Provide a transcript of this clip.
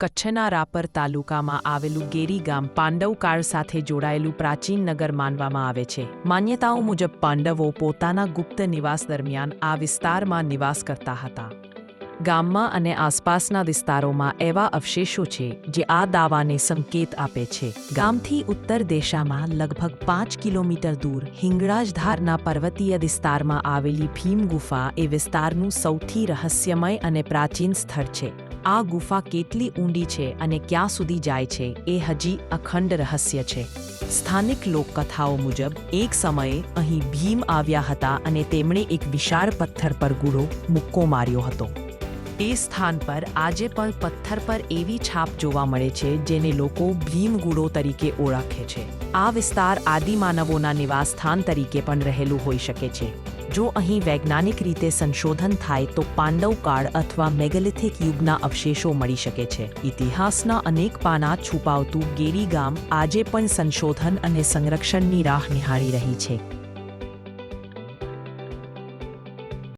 કચ્છના રાપર તાલુકામાં આવેલું ગેરી ગામ પાંડવ કાળ સાથે જોડાયેલું પ્રાચીન નગર માનવામાં આવે છે. માન્યતાઓ મુજબ પાંડવો પોતાના ગુપ્ત નિવાસ દરમિયાન આ વિસ્તારમાં નિવાસ કરતા હતા. ગામમાં અને આસપાસના વિસ્તારોમાં એવા અવશેષો છે જે આ દાવાને સંકેત આપે છે. ગામથી ઉત્તર દિશામાં લગભગ 5 કિલોમીટર દૂર હિંગળાજધારના પર્વતીય વિસ્તારમાં આવેલી ભીમ ગુફા એ વિસ્તારનું સૌથી રહસ્યમય અને પ્રાચીન સ્થળ છે. આ ગુફા કેટલી ઊંડી છે અને ક્યાં સુધી જાય છે એ હજી અખંડ રહસ્ય છે. સ્થાનિક લોકકથાઓ મુજબ એક સમયે અહીં ભીમ આવ્યા હતા અને તેમણે એક વિશાળ પથ્થર પર ગૂળો મુક્કો માર્યો હતો. એ સ્થાન પર આજે પણ પથ્થર પર એવી છાપ જોવા મળે છે જેને લોકો ભીમગુડો તરીકે ઓળખે છે. આ વિસ્તાર આદિમાનવોના નિવાસસ્થાન તરીકે પણ રહેલું હોઈ શકે છે. જો અહીં વૈજ્ઞાનિક રીતે સંશોધન થાય તો પાંડવ કાળ અથવા મેગલિથિક યુગના અવશેષો મળી શકે છે. ઇતિહાસના અનેક પાના છુપાવતું ગેરી ગામ આજે પણ સંશોધન અને સંરક્ષણની રાહ નિહાળી રહી છે.